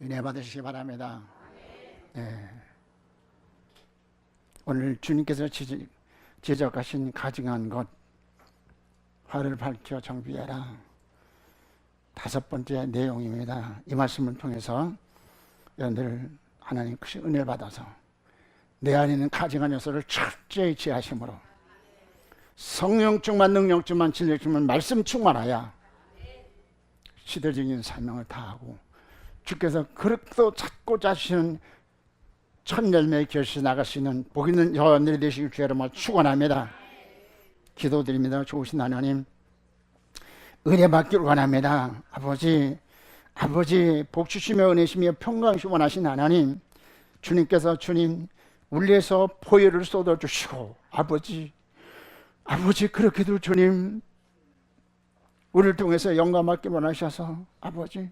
은혜 받으시기 바랍니다. 예. 오늘 주님께서 지적하신 가증한 것, 화를 밝혀 정비해라. 5번째 내용입니다. 이 말씀을 통해서 여러분들 하나님 크신 은혜를 받아서 내 안에 있는 가증한 요소를 철저히 제하심으로 성령 충만, 능력 충만, 진리 충만, 말씀 충만하여 시대적인 사명을 다하고 주께서 그릇도 찾고자 하시는 첫 열매의 결실이 나갈 수 있는 복 있는 여러분들이 되시길 주의 이름으로 축원합니다. 기도드립니다. 좋으신 하나님, 은혜 받기를 원합니다. 아버지 복 주시며 은혜시며 평강시 원하신 하나님, 주님께서 주님 울리에서 포효를 쏟아주시고 아버지 그렇게도 주님 우리를 통해서 영감 받기 원하셔서 아버지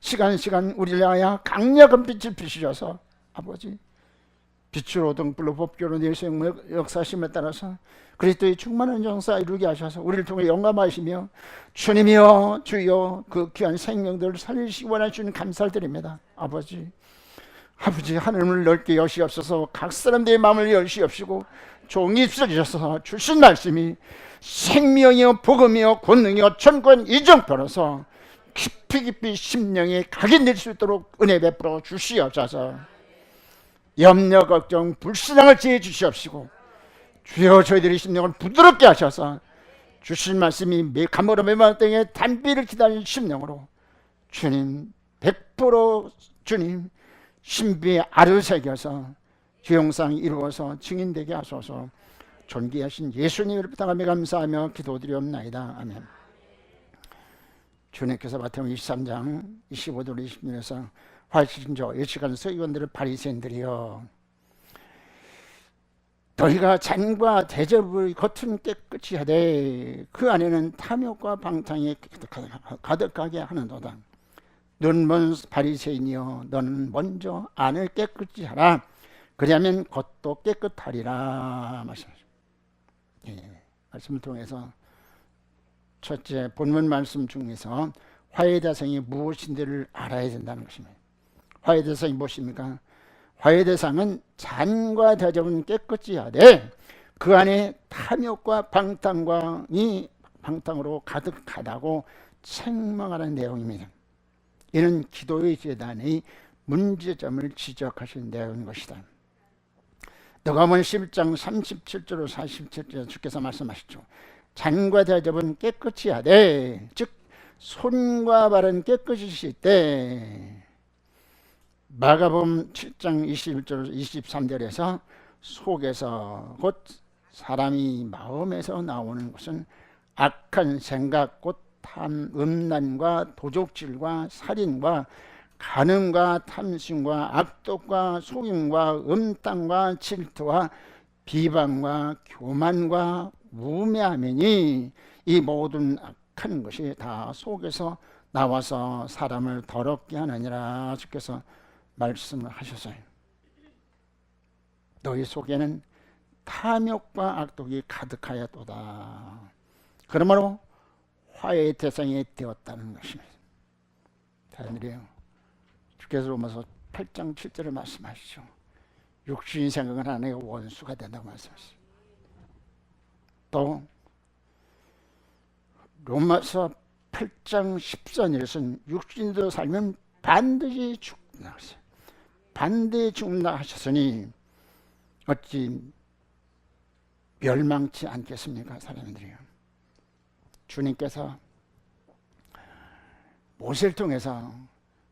시간 우리를 위하여 강력한 빛을 비추셔서 아버지 빛으로 등불로 법궤로 내세 역사심에 따라서 그리스도의 충만한 정사 이루게 하셔서 우리를 통해 영감하시며 주님이여 주여 그 귀한 생명들을 살리시기 원하시는 감사를 드립니다. 아버지 하늘을 넓게 여시옵소서. 각 사람들의 마음을 여시옵시고 종이 입술이셔서 주신 말씀이 생명이요 복음이요 권능이요 천권 이정표로서 깊이 심령에 각인될 수 있도록 은혜 베풀어 주시옵소서. 염려 걱정 불신앙을 제해 주시옵시고 주여 저희들의 심령을 부드럽게 하셔서 주신 말씀이 감으로 매만 땅에 단비를 기다리는 심령으로 주님 100% 주님 신비의 알을 새겨서 주영상 이루어서 증인되게 하소서. 존귀하신 예수님을 부탁하며 감사하며 기도드리옵나이다. 아멘. 주님께서 마태복음 23장 25절 26절에서 화이신 자 예식한 서기관들을 바리새인들이여 너희가 잔과 대접의 겉은 깨끗이 하되 그 안에는 탐욕과 방탕이 가득하게 하는도다. 너는 먼 바리새인이여 너는 먼저 안을 깨끗이 하라. 그리하면 겉도 깨끗하리라. 말씀하십니다. 말씀을 통해서 첫째 본문 말씀 중에서 화해의 대상이 무엇인지를 알아야 된다는 것입니다. 화해의 대상이 무엇입니까? 화해의 대상은 잔과 대접은 깨끗이 하되 그 안에 탐욕과 방탕으로 가득하다고 책망하는 내용입니다. 이는 기도의 재단의 문제점을 지적하신 내용인 것이다. 누가복음 11장 37절 47절 주께서 말씀하시죠. 잔과 대접은 깨끗이 하되 즉 손과 발은 깨끗이 씻되 마가복음 7장 21절 23절에서 속에서 곧 사람이 마음에서 나오는 것은 악한 생각 곧 음란과 도적질과 살인과 간음과 탐심과 악독과 속임과 음탕과 질투와 비방과 교만과 우매하매니 이 모든 악한 것이 다 속에서 나와서 사람을 더럽게 하느니라. 주께서 말씀을 하셨어요. 너희 속에는 탐욕과 악독이 가득하였도다. 그러므로 화해의 대상이 되었다는 것입니다. 사람들이요, 주께서 로마서 8장 7절을 말씀하시죠. 육신의 생각은 하나님의 원수가 된다고 말씀하시죠. 또 로마서 8장 14절에서는 육신으로 살면 반드시 죽는다 하셨어요. 반드시 죽는다 하셨으니 어찌 멸망치 않겠습니까? 사람들이요, 주님께서 모세를 통해서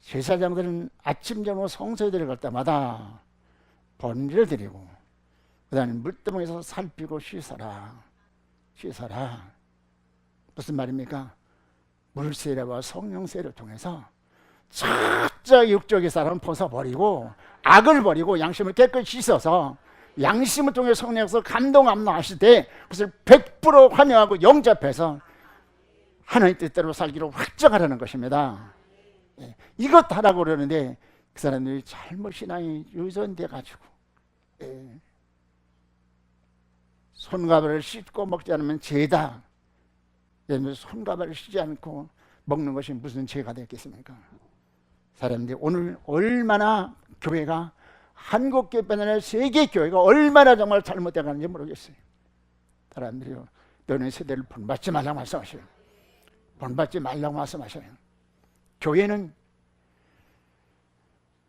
제사장들은 아침 저녁 성소에 들어갈 때마다 번제를 드리고 그 다음에 물두멍에서 살피고 씻어라. 무슨 말입니까? 물세례와 성령세례를 통해서 각자 육적의 사람을 벗어버리고 악을 버리고 양심을 깨끗이 씻어서 양심을 통해 성령에서 감동 압도하실 때 그것을 100% 환영하고 영접해서 하나님 뜻대로 살기로 확정하라는 것입니다. 이것 하라고 그러는데 그 사람들이 잘못 신앙이 유전돼 가지고 손과 발을 씻고 먹지 않으면 죄다. 손과 발을 씻지 않고 먹는 것이 무슨 죄가 되겠습니까? 사람들이 오늘 얼마나 교회가 한국교회뿐 아니라 세계교회가 얼마나 정말 잘못되어 가는지 모르겠어요. 사람들이요, 너네 세대를 본받지 말라고 말씀하셔요. 본받지 말라고 말씀하셔요. 교회는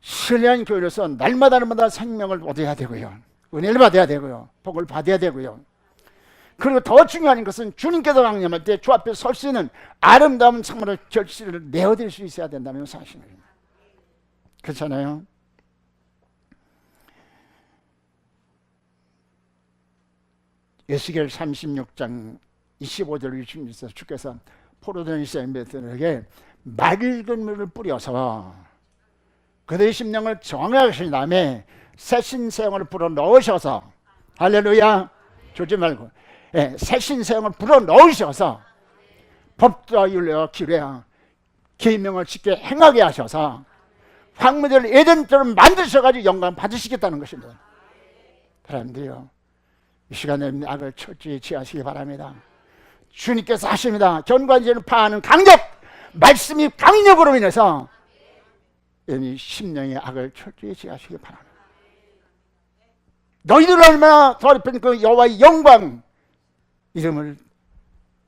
신뢰한 교회로서 날마다 생명을 얻어야 되고요, 은혜를 받아야 되고요, 복을 받아야 되고요. 그리고 더 중요한 것은 주님께서 강림할 때 주 앞에 설 수 있는 아름다운 참으로 결실을 내어드릴 수 있어야 된다는 사실입니다. 그렇잖아요. 에스겔 36장 25절을 주님께서 주께서 포로된 이스라엘들에게 맑은 물을 뿌려서 그들의 심령을 정하게 하신 다음에 새 신세형을 불어 넣으셔서, 할렐루야, 조지 말고, 새 신세형을 불어 넣으셔서 법도와 윤례와 규례와 계명을 쉽게 행하게 하셔서 황무지를 에덴처럼 만드셔가지고 영광 받으시겠다는 것입니다. 사람들이요, 이 시간에 악을 철저히 취하시기 바랍니다. 주님께서 하십니다. 견고한 파하는 강력, 말씀이 강력으로 인해서 이 심령의 악을 철저히 취하시기 바랍니다. 너희들 얼마나 더럽힌 그 여호와의 영광 이름을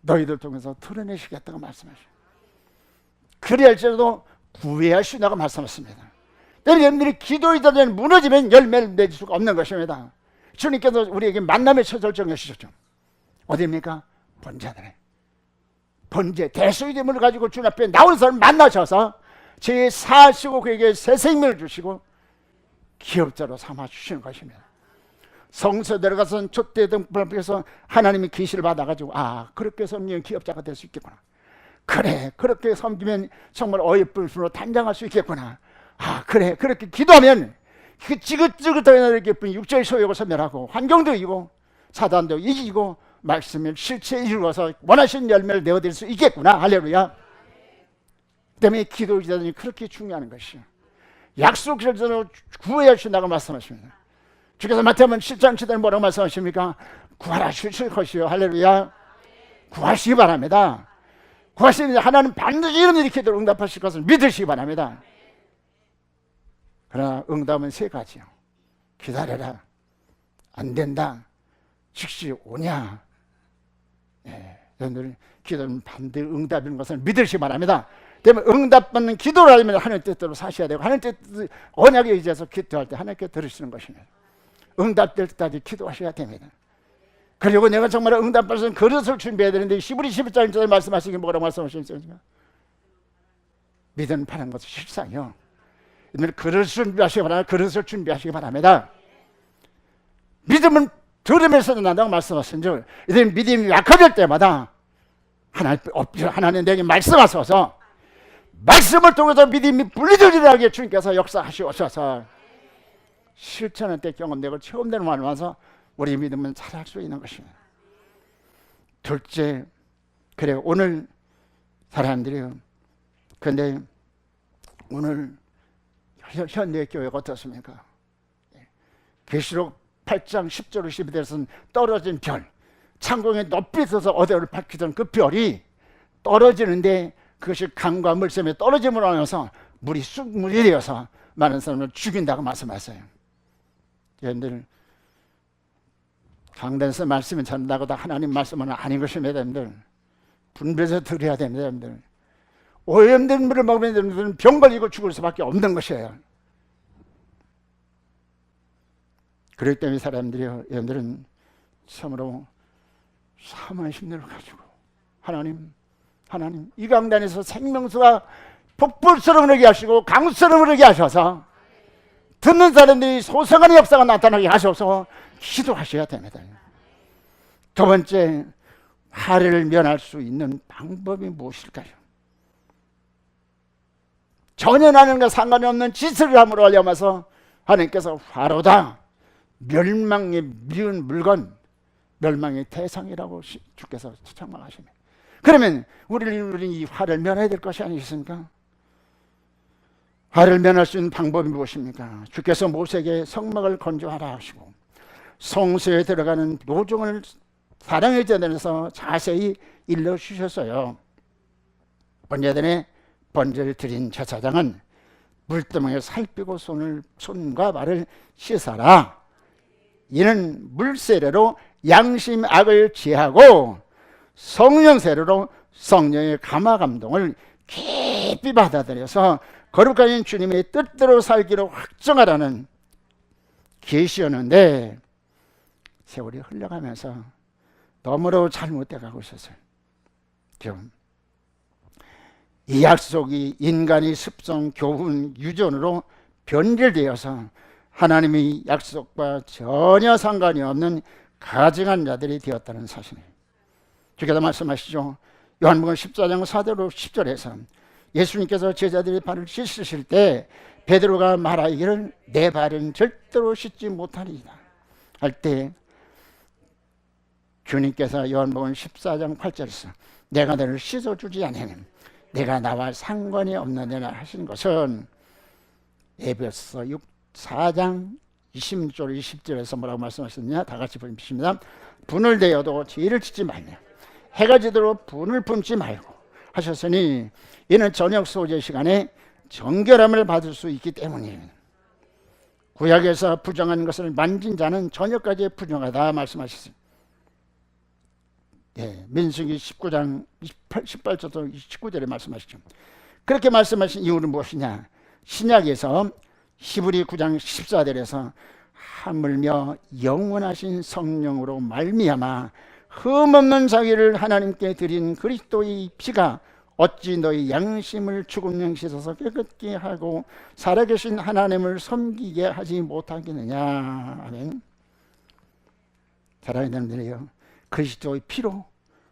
너희들 통해서 드러내시겠다고 말씀하시죠. 그리할지라도 구해하시다고 말씀하셨습니다. 여러분들이 기도의 자리에 무너지면 열매를 맺을 수가 없는 것입니다. 주님께서 우리에게 만남의 처소를 정해주셨죠. 어디입니까? 번제단에. 번제, 대수의됨을 가지고 주님 앞에 나온 사람을 만나셔서 죄 사하시고 그에게 새 생명을 주시고 기업자로 삼아주시는 것입니다. 성서 들어가서 촛대 등불 앞에서 하나님이 계시를 받아가지고, 아, 그렇게 섬기면 기업자가 될 수 있겠구나. 그래, 그렇게 섬기면 정말 어여쁜 단장할 수 있겠구나. 아, 그래, 그렇게 기도하면 그 지긋지긋하게 이렇게 육체의 소욕을 소멸하고 환경도 이기고 사단도 이기고 말씀을 실체에 이루어서 원하시는 열매를 내어드릴 수 있겠구나. 할렐루야. 때문에 기도 기자들이 그렇게 중요한 것이요, 약속 절대로 구해야 주신다고 말씀하십니다. 주께서 마태복음 7장 7절에 뭐라고 말씀하십니까? 구하실 것이요. 할렐루야. 구하시기 바랍니다. 구하시면 하나님 반드시 이런 일이 기도를 응답하실 것을 믿으시기 바랍니다. 그러나 응답은 세 가지요. 기다려라, 안 된다, 즉시 오냐. 여러분들 기도는 반드시 응답인 것을 믿으시기 바랍니다. 때문에 응답받는 기도를 하려면 하나님 뜻대로 사셔야 되고, 하나님 뜻 언약에 의지해서 기도할 때 하나님께 들으시는 것입니다. 응답될 때까지 기도하셔야 됩니다. 그리고 내가 정말 응답받아서 그릇을 준비해야 되는데 히브리 11장 1절에 말씀하시기 뭐라고 말씀하셨습니까? 믿음 파는 것은 실상이요. 그릇을 준비하시기 바랍니다. 그릇을 준비하시기 바랍니다. 믿음은 들음에서 난다고 말씀하신 이들 믿음이 약해질 때마다 하나님 내게 말씀하셔서 말씀을 통해서 믿음이 분리되리라게 주님께서 역사하시옵소서. 실천할 때 경험되고 체험되는 말을 와서 우리 믿음은 살아갈 수 있는 것입니다. 둘째, 그래 오늘 사람들이요, 근데 오늘 현대 교회가 어떻습니까? 계시록 8장 10절 12절에서는 떨어진 별, 창공에 높이 서서 어디를 밝히던 그 별이 떨어지는데 그것이 강과 물샘에 떨어짐으로 인해서 물이 쑥물이 되어서 많은 사람을 죽인다고 말씀하세요. 여러분들 강단에서 말씀을 전한다고 다 하나님 말씀은 아닌 것입니다. 여러분들 분별해서 들어야 됩니다. 여러분들 오염된 물을 먹으면 여러분들은 병 걸리고 죽을 수밖에 없는 것이에요. 그렇기 때문에 사람들이요, 여러분들은 참으로 사모한 심리를 가지고 하나님 이 강단에서 생명수가 폭불처럼 흐르게 하시고 강수처럼 흐르게 하셔서 듣는 사람들이 소성한 역사가 나타나게 하셔서 기도하셔야 됩니다. 두 번째, 화를 면할 수 있는 방법이 무엇일까요? 전혀 하나님과 상관이 없는 짓을 함으로 알려면서 하나님께서 화로다, 멸망의 미운 물건, 멸망의 대상이라고 주께서 책망하십니다. 그러면 우리는 이 화를 면해야 될 것이 아니겠습니까? 화를 면할 수 있는 방법이 무엇입니까? 주께서 모세에게 성막을 건조하라 하시고 성소에 들어가는 노종을 사랑의 제단에서 자세히 일러주셨어요. 번제단에 번제를 드린 제사장은 물두멍에 살피고 손과 발을 씻어라. 이는 물 세례로 양심 악을 제하고 성령 세례로 성령의 감화 감동을 깊이 받아들여서 거룩하신 주님의 뜻대로 살기로 확정하라는 계시였는데 세월이 흘러가면서 너무도 잘못돼 가고 있었어요. 지금 이 약속이 인간의 습성, 교훈, 유전으로 변질되어서 하나님의 약속과 전혀 상관이 없는 가증한 자들이 되었다는 사실이에요. 주께서 말씀하시죠. 요한복음 14장 4절로 10절에서 예수님께서 제자들의 발을 씻으실 때 베드로가 말하기를 내 발은 절대로 씻지 못하리이다 할 때 주님께서 요한복음 14장 8절에서 내가 너를 씻어주지 않으면 내가 나와 상관이 없느니라 하신 것은 에베소 4장 20절 20절에서 뭐라고 말씀하셨느냐, 다 같이 보십니다. 분을 대어도 죄를 짓지 말며 해가 지도록 분을 품지 말고 하셨으니 이는 저녁 소재 시간에 정결함을 받을 수 있기 때문입니다. 구약에서 부정한 것을 만진 자는 저녁까지 부정하다 말씀하셨습니다. 민수기 19장 18절부터 19절에 말씀하시죠. 그렇게 말씀하신 이유는 무엇이냐? 신약에서 히브리 9장 14절에서 하물며 영원하신 성령으로 말미암아 흠없는 자기를 하나님께 드린 그리스도의 피가 어찌 너희 양심을 죽음령 씻어서 깨끗게 하고 살아계신 하나님을 섬기게 하지 못하겠느냐. 아멘. 사랑하는 여러분들이요, 그리스도의 피로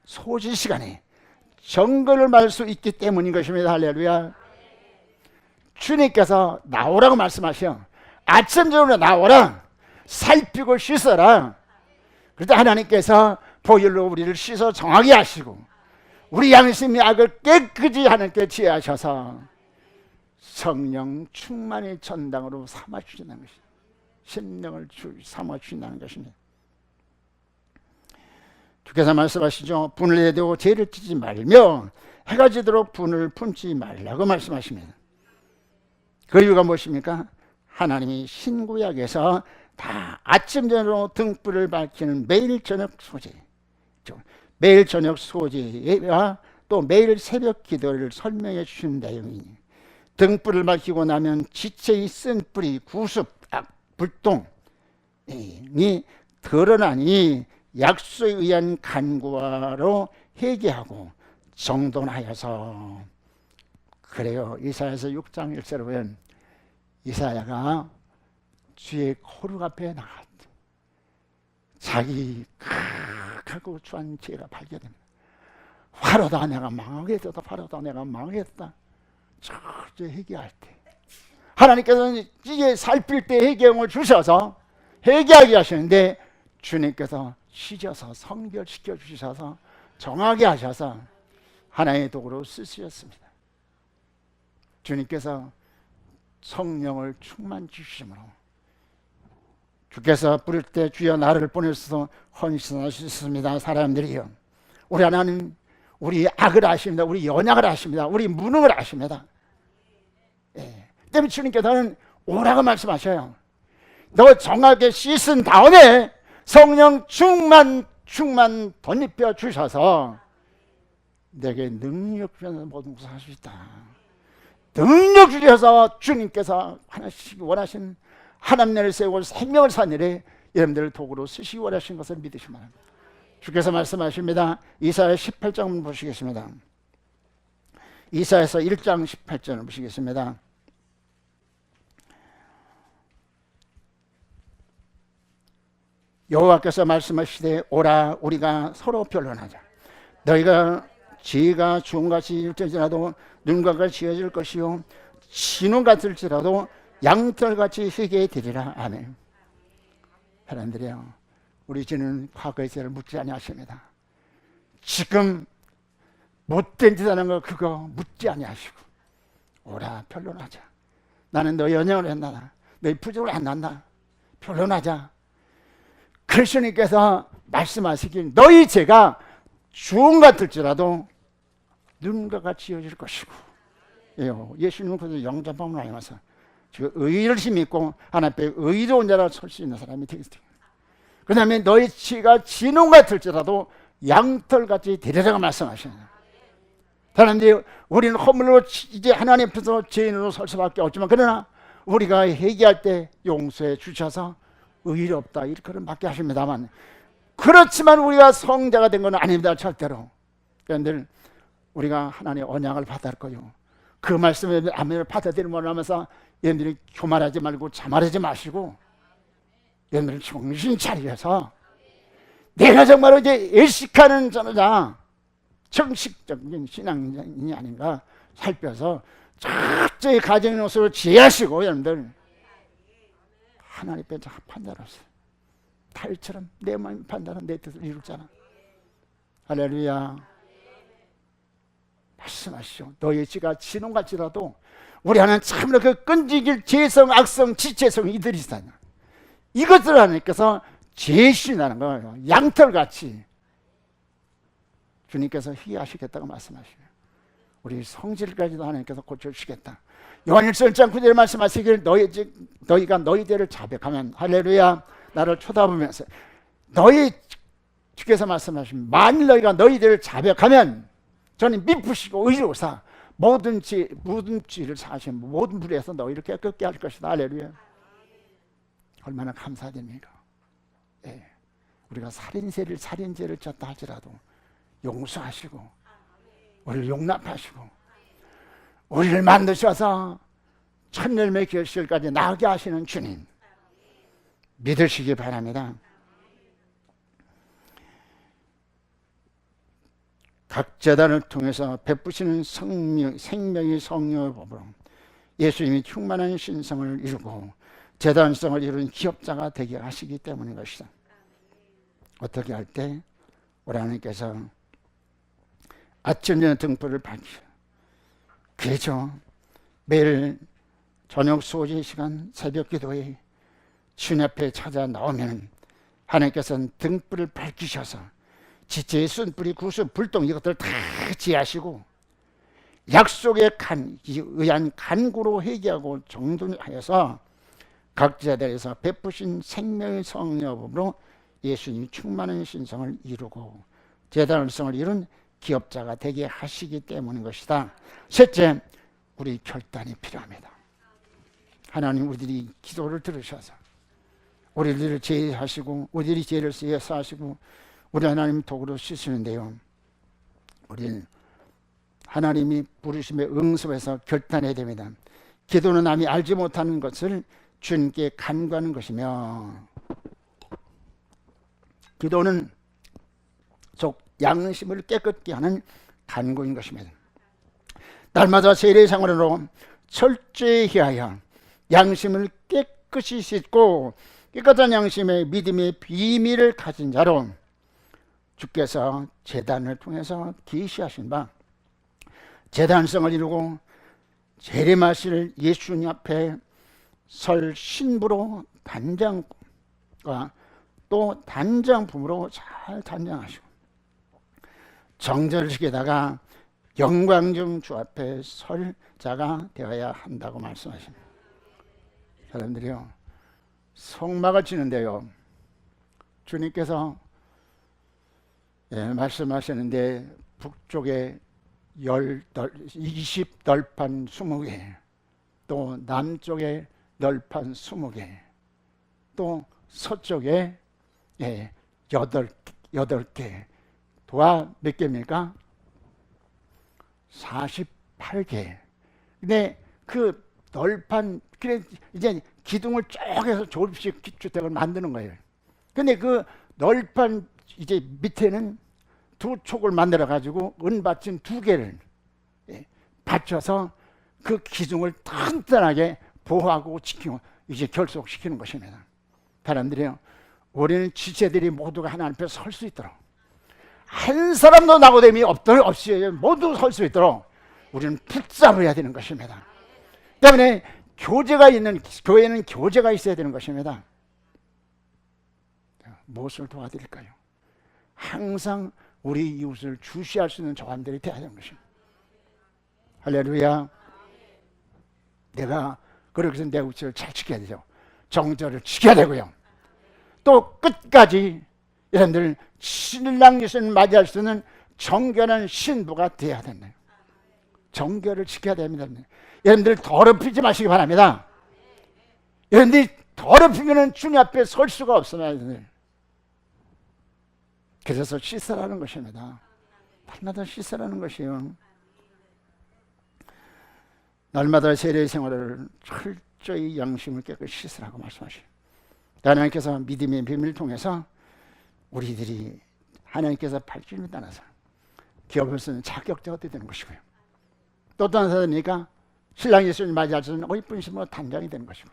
소지 시간에 정결을 말 수 있기 때문인 것입니다. 할렐루야. 주님께서 나오라고 말씀하셔. 아침저녁으로 나오라. 살피고 씻어라. 그때 하나님께서 보혈로 우리를 씻어 정하게 하시고 우리 양심의 악을 깨끗이 하나님께 지혜하셔서 성령 충만의 전당으로 삼아주신다는 것입니다. 심령을 삼아주신다는 것입니다. 주께서 말씀하시죠. 분을 내대고 죄를 짓지 말며 해가 지도록 분을 품지 말라고 말씀하십니다. 그 이유가 무엇입니까? 하나님이 신구약에서 다 아침 저녁으로 등불을 밝히는 매일 저녁 소재, 매일 저녁 소재와 또 매일 새벽 기도를 설명해 주신 내용이, 등불을 밝히고 나면 지체의 쓴 뿌리, 구습, 불똥이 드러나니 약속에 의한 간구하로 회개하고 정돈하여서. 그래요. 이사야서 6장 1절에 보면 이사야가 주의 거룩 앞에 나갔다. 자기 크고 추한 죄가 발견됩니다. 화로다 내가 망하겠다. 화로다 내가 망하겠다. 저저 회개할 때 하나님께서는 이게 살필 때 회개형을 주셔서 회개하게 하시는데 주님께서 씻어서 성별시켜 주셔서 정하게 하셔서 하나의 도구로 쓰셨습니다. 주님께서 성령을 충만 주심으로 주께서 부를 때 주여 나를 보내셔서 헌신하셨습니다. 사람들이요, 우리 하나님 우리 악을 아십니다. 우리 연약을 아십니다. 우리 무능을 아십니다. 때문에 주님께서는 오라고 말씀하셔요. 너 정하게 씻은 다음에 성령 충만 덧입혀 주셔서 내게 능력 주셔서 모든 것을 할 수 있다. 능력 주셔서 주님께서 하나씩 원하신 하나님을 세우고 생명을 산 일에 여러분들을 도구로 쓰시기 원하신 것을 믿으시면 합니다. 주께서 말씀하십니다. 이사야 18장 보시겠습니다. 이사야서 1장 18절을 보시겠습니다. 여호와께서 말씀하시되 오라 우리가 서로 변론하자. 너희가 지혜가 주홍같이 일지라도 눈과 같이 지어질 것이요 진홍 같을지라도 양털같이 희게 되리라. 아멘. 사람들이요, 우리 주는 과거의 죄를 묻지 아니하십니다. 지금 못된 짓 하는 거 그거 묻지 아니하시고 오라 변론하자. 나는 너 연약을 했나다. 너희 부족을 안 난다. 변론하자. 그리스도님께서 말씀하시길 너희 죄가 주홍 같을지라도 눈과 같이 지어질 것이고 예수님은 그래서 영접함을 알면서 지금 의를 힘입고 하나님 앞에 의로운 자라 설 수 있는 사람이 되겠습니다. 그 다음에 너희 치가 진홍 같을지라도 양털같이 되리라고 말씀하십니다. 사람들이 우리는 허물로 이제 하나님 앞에서 죄인으로 설 수밖에 없지만 그러나 우리가 회개할 때 용서해 주셔서 의롭다 이렇게 맡게 하십니다만, 그렇지만 우리가 성자가 된 건 아닙니다. 절대로. 여러분들 우리가 하나님의 언약을 받을 거요, 그 말씀을 아멘을 받아들이면 하면서 여러분들이 교만하지 말고 자만하지 마시고 여러분들 정신 차려서 내가 정말로 이제 일식하는 자자 정식적인 신앙인이 아닌가 살펴서 철저히 가정의 모습을 지혜하시고 여러분들 하나님 앞에 판단하세요. 달처럼 내 마음 판단은 내 뜻을 이루잖아. 할렐루야. 말씀하시죠. 너희 지가 진홍같이라도 우리 하나는 참으로 그 끈질길 죄성, 악성, 지체성 이들이 있잖아. 이것을 하나님께서 제신하는 거예요. 양털같이 주님께서 희하시겠다고 말씀하시고 우리 성질까지도 하나님께서 고쳐주시겠다. 요한일서 1장 9절에 말씀하시길 너희가 너희들을 자백하면, 할렐루야, 나를 쳐다보면서 주께서 말씀하시면 만일 너희가 너희들을 자백하면 저는 미쁘시고 의로우사 모든 죄를 사하시는 모든 불의에서 너희를 깨끗게 할 것이다. 할렐루야. 얼마나 감사됩니까? 예. 우리가 살인죄를 졌다 할지라도 용서하시고 우리를 용납하시고 우리를 만드셔서 천열매 결실까지 나게 하시는 주님 믿으시기 바랍니다. 각 제단을 통해서 베푸시는 생명의 성령의 법으로 예수님이 충만한 신성을 이루고 제단성을 이룬 기업자가 되게 하시기 때문인 것이다. 어떻게 할 때? 우리 하나님께서 아침 저녁 등불을 밝히셔. 그래죠. 매일 저녁 소지 시간 새벽 기도에 주님 앞에 찾아 나오면 하나님께서는 등불을 밝히셔서 지체의 순뿌리, 구수, 불똥 이것들을 다 지하시고 약속의 의한 간구로 회개하고 정돈하여서 각 제단에서 베푸신 생명의 성령으로 예수님이 충만한 신성을 이루고 제단성을 이룬 기업자가 되게 하시기 때문인 것이다. 셋째, 우리 결단이 필요합니다. 하나님 우리들이 기도를 들으셔서 우리들을 제하시고 우리들이 죄를 사하시고 우리 하나님 도구로 쓰시는데요, 우리는 하나님이 부르심에 응답해서 결단해야 됩니다. 기도는 남이 알지 못하는 것을 주님께 간구하는 것이며, 기도는 속 양심을 깨끗게 하는 간구인 것입니다. 날마다 세례상으로 철저히 하여 양심을 깨끗이 씻고 깨끗한 양심의 믿음의 비밀을 가진 자로 주께서 제단을 통해서 계시하신 바 제단성을 이루고 재림하실 예수님 앞에 설 신부로 단장과 또 단장품으로 잘 단장하시고 정절식에다가 영광중 주 앞에 설 자가 되어야 한다고 말씀하십니다. 사람들이요, 성막을 치는데요, 주님께서 말씀하시는데 북쪽에 20널판 20개, 또 남쪽에 널판 20개, 또 서쪽에 8개, 도와 몇 개입니까? 48개. 근데 그 널판, 그래 이제 기둥을 쭉 해서 조립식 주택을 만드는 거예요. 근데 그 널판 이제 밑에는 두 촉을 만들어 가지고 은받침 2개를 받쳐서 그 기둥을 튼튼하게 보호하고 지키고 이제 결속시키는 것입니다. 사람들이요, 우리는 지체들이 모두가 하나님 앞에 설 수 있도록, 한 사람도 낙오됨이 없이 모두 설 수 있도록 우리는 붙잡아야 되는 것입니다. 때문에 교제가 있는 교회는 교제가 있어야 되는 것입니다. 무엇을 도와드릴까요? 항상 우리 이웃을 주시할 수 있는 조합들이 되어야 되는 것입니다. 할렐루야. 내가 그렇게 해서 내 위치를 잘 지켜야 되죠. 정절을 지켜야 되고요. 또 끝까지 여러분들 신랑 예수님을 맞이할 수 있는 정결한 신부가 되어야 된다. 정결을 지켜야 됩니다. 여러분들 더럽히지 마시기 바랍니다. 여러분들이 더럽히면 주님 앞에 설 수가 없습니다. 그래서 씻으라는 것입니다. 날마다 씻으라는 것이요. 날마다 세례 생활을 철저히 양심을 깨끗이 씻으라고 말씀하시죠. 하나님께서 믿음의 비밀을 통해서 우리들이 하나님께서 발길을 따라서 기업을 쓰는 자격자가 되는 것이고요. 또 다른 사람이니까 신랑 예수님 맞이할 수 있는 이쁜 신부로 단장이 되는 것이고,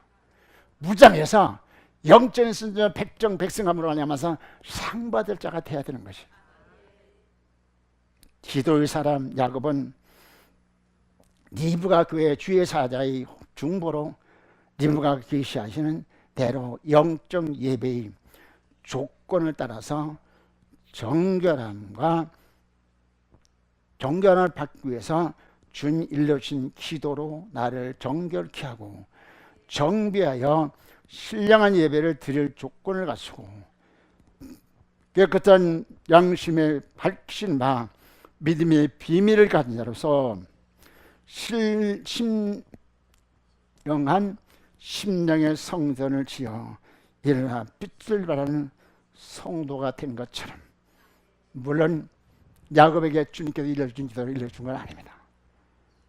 무장해서 영적인 순전 백정백승함으로 말미암아서 상 받을 자가 되어야 되는 것이. 기도의 사람 야곱은 니브가 그의 주의 사자의 중보로 니브가 계시하시는 대로 영적 예배의 조건을 따라서 정결함을 받기 위해서 주님 일러주신 기도로 나를 정결케 하고 정비하여 신령한 예배를 드릴 조건을 갖추고 깨끗한 양심에 밝힌 바 믿음의 비밀을 가진 자로서 신령한 심령의 성전을 지어 일어나 빛을 발하는 성도가 된 것처럼, 물론 야곱에게 주님께서 일러준 기도를 일러준 건 아닙니다.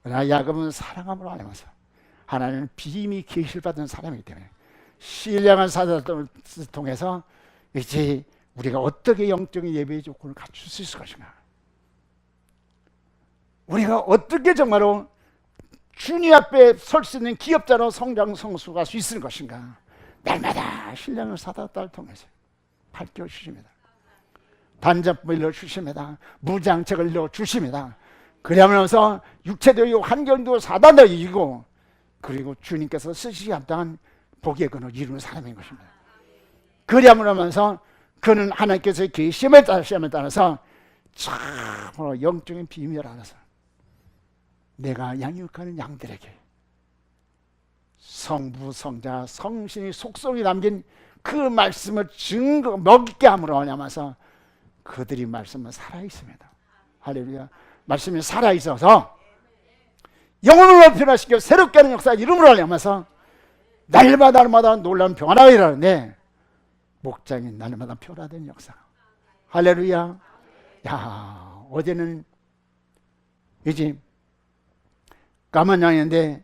그러나 야곱은 사랑함으로 알면서 하나님은 비밀 계시를 받은 사람이기 때문에 신령한 사자를 통해서 이제 우리가 어떻게 영적인 예배의 조건을 갖출 수 있을 것인가, 우리가 어떻게 정말로 주님 앞에 설 수 있는 기업자로 성장 성수가 수 있을 것인가, 날마다 신령한 사자를 통해서 밝혀주십니다. 단전법을 일러주십니다. 무장책을 일러주십니다. 그러면서 육체도 환경도 사단도 이기고, 그리고 주님께서 쓰시기 합당한 복의 근을 이루는 사람인 것입니다. 그리하면서 그는 하나님께서의 계심에 따라서 참으로 영적인 비밀을 알아서 내가 양육하는 양들에게 성부, 성자, 성신이 속성이 담긴 그 말씀을 먹게 함으로 하면서 그들이 말씀은 살아있습니다. 할렐루야. 말씀이 살아있어서 영혼을 변화시켜 새롭게 하는 역사를 이름으로 하면서 날마다 놀라운 변화가 일어나는데, 목장이 날마다 변화된 역사. 할렐루야. 야, 어제는 이제 까만 양인데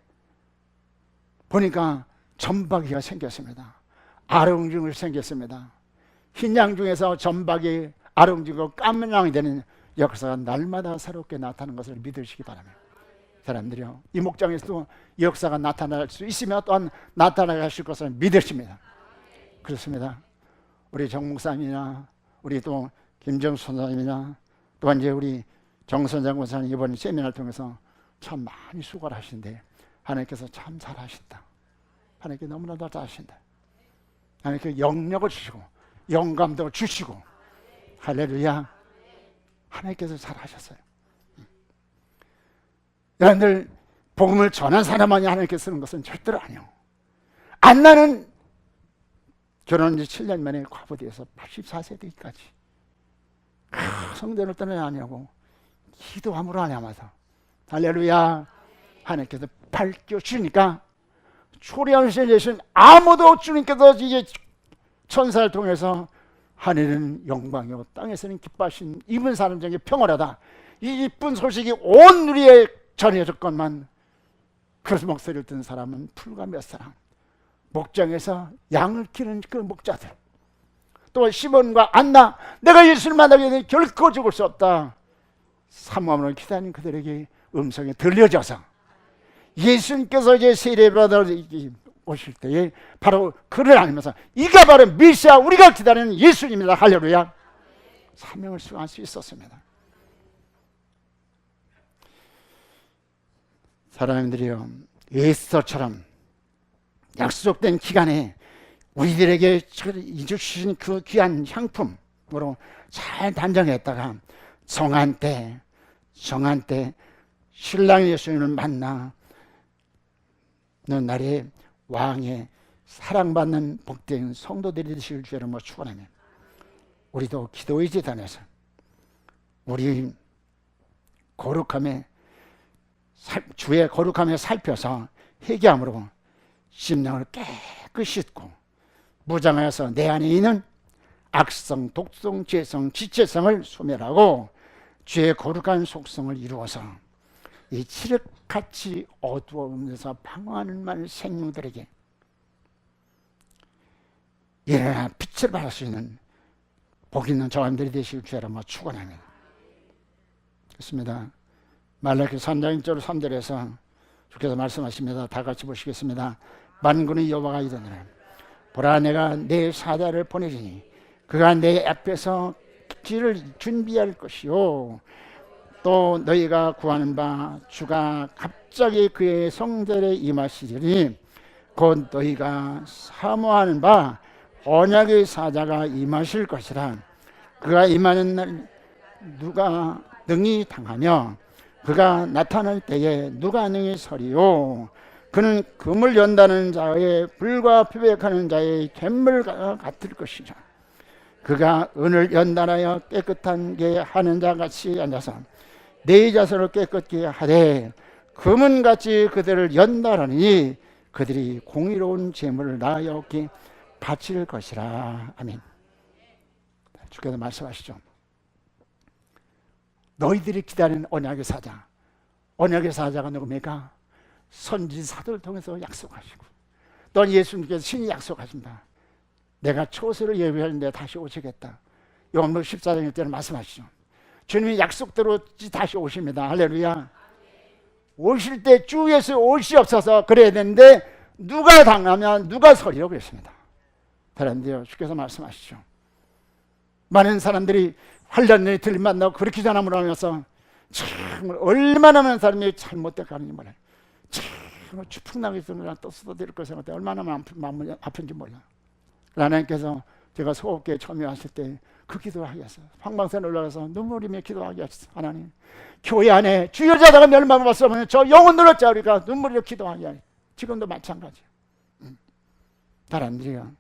보니까 점박이가 생겼습니다. 아롱증이 생겼습니다. 흰 양 중에서 점박이 아롱증이고 까만 양이 되는 역사가 날마다 새롭게 나타나는 것을 믿으시기 바랍니다. 사람들이요, 이 목장에서도 역사가 나타날 수 있으며 또한 나타나실 것을 믿으십니다. 그렇습니다. 우리 정 목사님이나 우리 또 김정수 선생님이나 또한 이제 우리 정선장 권사님 이번 세미나를 통해서 참 많이 수고를 하시는데 하나님께서 참 잘하신다. 하나님께 너무나도 잘하신다. 하나님께 영력을 주시고 영감도 주시고, 할렐루야. 하나님께서 잘하셨어요. 여러분들 복음을 전한 사람만이 하나님께 쓰는 것은 절대로 아니요. 안나는 결혼한 지 7년 만에 과부되어서 84세 되기까지 성전을 떠나지 아니하고 기도함으로 하냐마서, 할렐루야. 하나님께서 밝혀주니까 초래하신 예수는 아무도 주님께서 이제 천사를 통해서 하늘은 영광이요 땅에서는 기뻐하신 입은 사람 중에 평화하다, 이 이쁜 소식이 온 누리에 전해졌건만 그 목소리를 듣는 사람은 불과 몇 사람. 목장에서 양을 키우는 그 목자들, 또 시몬과 안나, 내가 예수를 만나기 전에 결코 죽을 수 없다 사모함으로 기다리는 그들에게 음성이 들려져서 예수님께서 이제 세례받아 오실 때에 바로 그를 알면서 이가 바로 메시아, 우리가 기다리는 예수님이다. 할렐루야. 사명을 수행할 수 있었습니다. 사람들이요, 에스더처럼 약속된 기간에 우리들에게 주신 그 귀한 향품으로 잘 단정했다가 정한 때 신랑 예수님을 만나 날에 왕의 사랑받는 복된 성도들이 되실 줄 여러분 축원하며, 우리도 기도의 제단에서 우리 거룩함에 주의 거룩함에 살펴서 회개함으로 심령을 깨끗이 씻고 무장하여서 내 안에 있는 악성, 독성, 죄성, 지체성을 소멸하고 주의 거룩한 속성을 이루어서 이 칠흑같이 어두움에서 방황하는 많은 생명들에게 일어나 빛을 발할 수 있는 복 있는 저함들이 되시길 주여 축원합니다. 그렇습니다. 말라기 3장 1절 3절에서 주께서 말씀하십니다. 다 같이 보시겠습니다. 만군의 여호와가 이르노라. 보라, 내가 내 사자를 보내리니 그가 내 앞에서 길을 준비할 것이요, 또 너희가 구하는 바 주가 갑자기 그의 성전에 임하시리니 곧 너희가 사모하는 바 언약의 사자가 임하실 것이라. 그가 임하는 날 누가 능히 당하며 그가 나타날 때에 누가 능히 서리요. 그는 금을 연다는 자의 불과 표백하는 자의 됨물과 같을 것이라. 그가 은을 연단하여 깨끗한 게 하는 자 같이 앉아서 네 자손을 깨끗게 하되 금은같이 그들을 연단하니 그들이 공의로운 재물을 나 여기 바칠 것이라. 아멘. 주께서 말씀하시죠. 너희들이 기다리는 언약의 사자, 언약의 사자가 누굽니까? 선지자들을 통해서 약속하시고 또 예수님께서 신이 약속하십니다. 내가 초세를 예비하는데 다시 오시겠다. 요한복음 14장 1절에 말씀하시죠. 주님이 약속대로 다시 오십니다. 할렐루야. 오실 때 주 예수 오시옵소서 그래야 되는데 누가 당하면 누가 서리라고 그랬습니다. 다른데요, 주께서 말씀하시죠. 많은 사람들이 환란의 들림 만나고 그렇게 전함으로 하면서 정말 얼마나 많은 사람이 잘못돼 가는지 몰라요. 정말 추풍나게 있으면 또 쏟아질 거 생각해 얼마나 마음이 아픈지 몰라요. 하나님께서 제가 소업교회 처음에 왔을 때 그 기도를 하겠어요. 황방산에 올라가서 눈물이며 기도하게 하셨어요. 하나님, 교회 안에 주여자다가 멸망을 봤으면 저 영혼 눌렀자 우리가 눈물로 기도하게 하니 지금도 마찬가지예요. 사람들이요,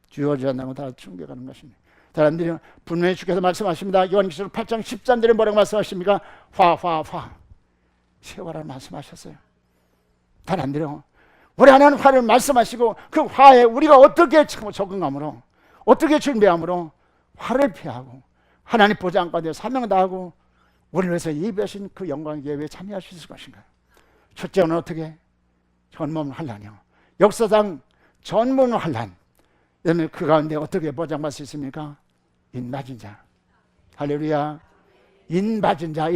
주여자다고 다 충격하는 것입니다. 사람들이 분명히 주께서 말씀하십니다. 요한계시록 8장 13절에 뭐라고 말씀하십니까? 화 세워라 말씀하셨어요. 사람들이요, 우리 하나님 화를 말씀하시고 그 화에 우리가 어떻게 적응함으로, 어떻게 준비함으로 화를 피하고 하나님 보지 않고 내 사명 다하고 우리를 위해서 예배하신 그 영광의 예배에 참여할 수 있을 것인가? 첫째는 어떻게? 전문 환란이요. 역사상 전문 환란. 그다음에 그 가운데 어떻게 보장받을 수 있습니까? 인맞은 자. 할렐루야. 인맞은 자.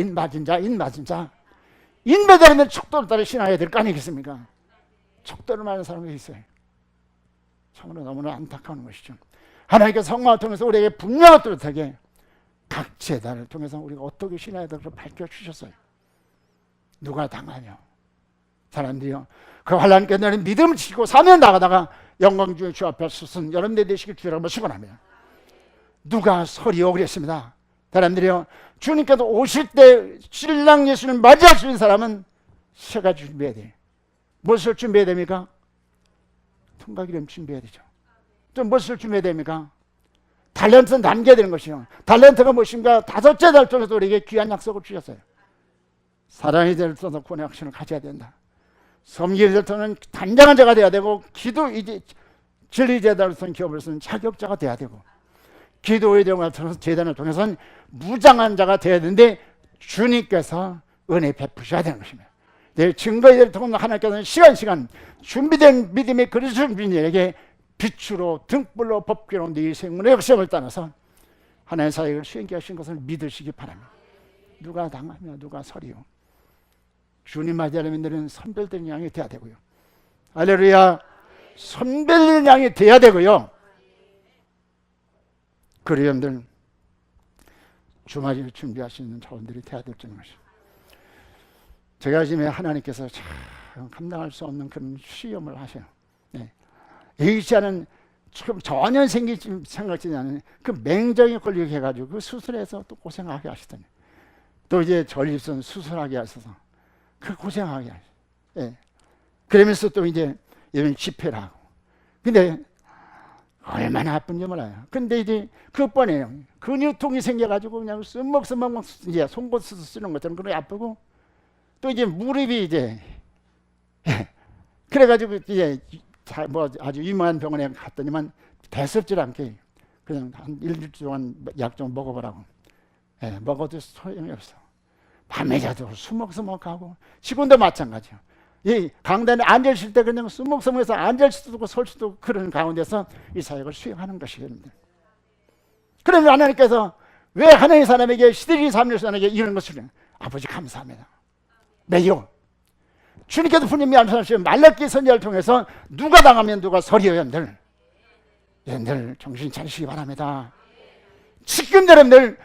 인맞으면 척도를 따라 신앙해야 될 거 아니겠습니까? 척도를 많은 사람이 있어요. 참으로 너무나 안타까운 것이죠. 하나님께서 성령을 통해서 우리에게 분명히 뚜렷하게 각 제단을 통해서 우리가 어떻게 신앙해야 될까 밝혀주셨어요. 누가 당하며 사람들이요, 그 환난 끝내는 믿음을 지키고 사면 나가다가 영광 중에 주 앞에 서선 여러분들 되시길 주라고 축원합니다. 누가 서리오 그랬습니다. 사람들이요, 주님께서 오실 때 신랑 예수님 맞이할 수 있는 사람은 세 가지 준비해야 돼. 무엇을 준비해야 됩니까? 통각이름 준비해야 되죠. 또 무엇을 준비해야 됩니까? 탤런트는 남겨야 되는 것이요. 탤런트가 무엇인가? 5째 달 통해서 우리에게 귀한 약속을 주셨어요. 사랑의 대를 떠서 구원의 확신을 가져야 된다. 섬기는 데를 통해서 단장한 자가 돼야 되고, 진리 제단을 통해 기업을 쓰는 자격자가 돼야 되고, 기도의 대응을 통해서 제단을 통해서는 무장한 자가 돼야 되는데 주님께서 은혜 베푸셔야 되는 것입니다. 내 증거의 대를 통해 하나님께서는 시간 준비된 믿음의 그리스도 준비자에게 빛으로 등불로 법궤로 네 생명의 역사를 따라서 하나님의 사역을 수행케 하신 것을 믿으시기 바랍니다. 누가 당하며 누가 서리요. 주님 맞이하려면 너는 선별된 양이 돼야 되고요. 할렐루야. 선별된 양이 돼야 되고요. 그리고 여러분들 주말을 준비하시는 자원들이 돼야 될 줄인 것입니다. 제가 지금 하나님께서 참 감당할 수 없는 그런 시험을 하셔요. 네. 예기치 않은 전혀 생각지 않은 그 맹장에 걸리게 해가지고 그 수술해서 또 고생하게 하시더니 또 이제 전립선 수술하게 하셔서 그 고생하게 하셔요. 예. 그러면서 또 이제 이런 집회를 하고. 근데 얼마나 아픈지 몰라요. 근데 이제 그뻔해요. 근육통이 생겨가지고 그냥 쓰먹쓰먹 이제 송곳 쓰는 것처럼 그렇게 아프고, 또 이제 무릎이 이제 그래가지고 이제 뭐 아주 유명한 병원에 갔더니만 대수롭지 않게 그냥 한 일주일 동안 약 좀 먹어보라고. 먹어도 소용이 없어. 밤에 자도 수먹수먹하고, 지금도 마찬가지요. 이 강단에 앉아있을 때 그냥 수먹수먹해서 앉을 수도 없고 설 수도 없고 그런 가운데서 이 사역을 수행하는 것이거든요. 그러면 하나님께서 왜 하나님의 사람에게 시들이 3일선에게 이런 것을 아버지 감사합니다. 매요. 주님께서 분명히 말씀하시면 말라기 선지자를 통해서 누가 당하면 누가 서리요. 여러분들 정신 차리시기 바랍니다. 지금 여러분들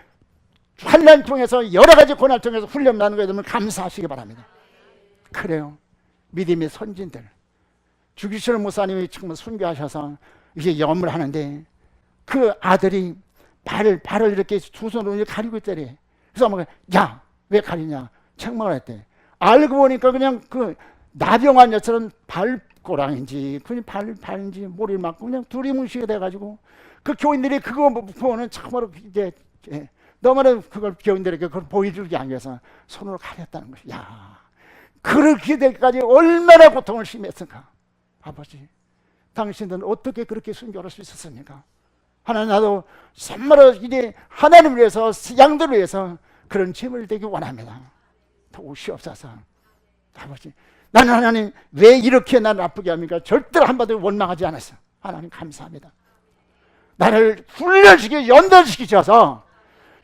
환난 통해서 여러 가지 고난 통해서 훈련 받는 거에 대해 감사하시기 바랍니다. 그래요. 믿음의 선진들, 주기철 목사님이 정말 순교하셔서 이제 염을 하는데 그 아들이 발을 이렇게 두 손으로 이렇게 가리고 있더래. 그래서 엄마가 야, 왜 가리냐 책망을 했대. 알고 보니까 그냥 그 나병환 여처럼 발꼬랑인지 그냥 발인지 머리를 맞고 그냥 두리뭉실이 돼가지고, 그 교인들이 그거 보고는 참으로 이제 너무나 그걸 교인들에게 그걸 보여주기 안 위해서 손으로 가렸다는 것이. 야, 그렇게 될까지 얼마나 고통을 심했을까. 아버지, 당신들은 어떻게 그렇게 순교할 수 있었습니까? 하나님, 나도 정말로 이제 하나님을 위해서, 양들을 위해서 그런 짐을 되기 원합니다. 도우시옵소서. 아버지, 나는 하나님 왜 이렇게 나를 아프게 합니까? 절대로 한번도 원망하지 않았어. 하나님 감사합니다. 나를 훈련시키고 연단시키셔서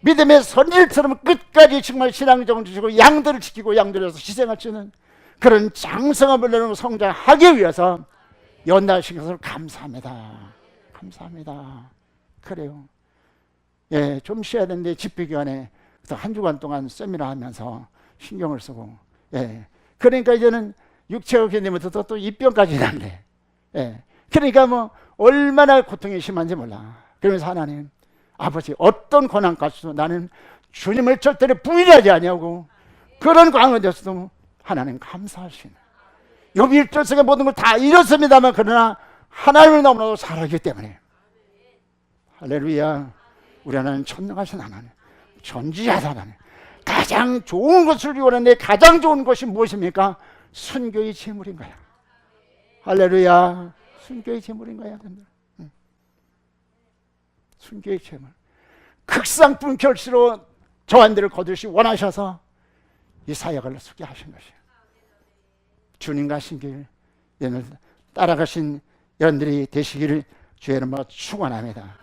믿음의 선질처럼 끝까지 정말 신앙정을 주시고 양들을 지키고 양들을 위해서 희생할 수 있는 그런 장성한 분으로 성장하기 위해서 연단시켜서 감사합니다. 감사합니다. 그래요. 좀 쉬어야 되는데 집회 기간에 한 주간 동안 세미나 하면서 신경을 쓰고, 그러니까 이제는 육체가 견디면서 또 입병까지 나네. 그러니까 뭐 얼마나 고통이 심한지 몰라. 그러면서 하나님, 아버지, 어떤 고난까지도 나는 주님을 절대로 부인하지 아니하고 그런 가운데서도 하나님 감사하시네. 욥이 1절성의 모든 걸 다 잃었습니다만 그러나 하나님을 너무나도 사랑하기 때문에, 할렐루야, 우리 하나님 천능하신 하나님, 존귀하신 하나님, 가장 좋은 것을 원하는데 가장 좋은 것이 무엇입니까? 순교의 제물인 거야. 할렐루야, 순교의 제물인 거야. 순교의 제물, 극상품 결시로 저한들을 거두시 원하셔서 이 사역을 쓰게 하신 것이에요. 주님 가신 길 따라가신 여러분들이 되시기를 주의 이름으로 축원합니다.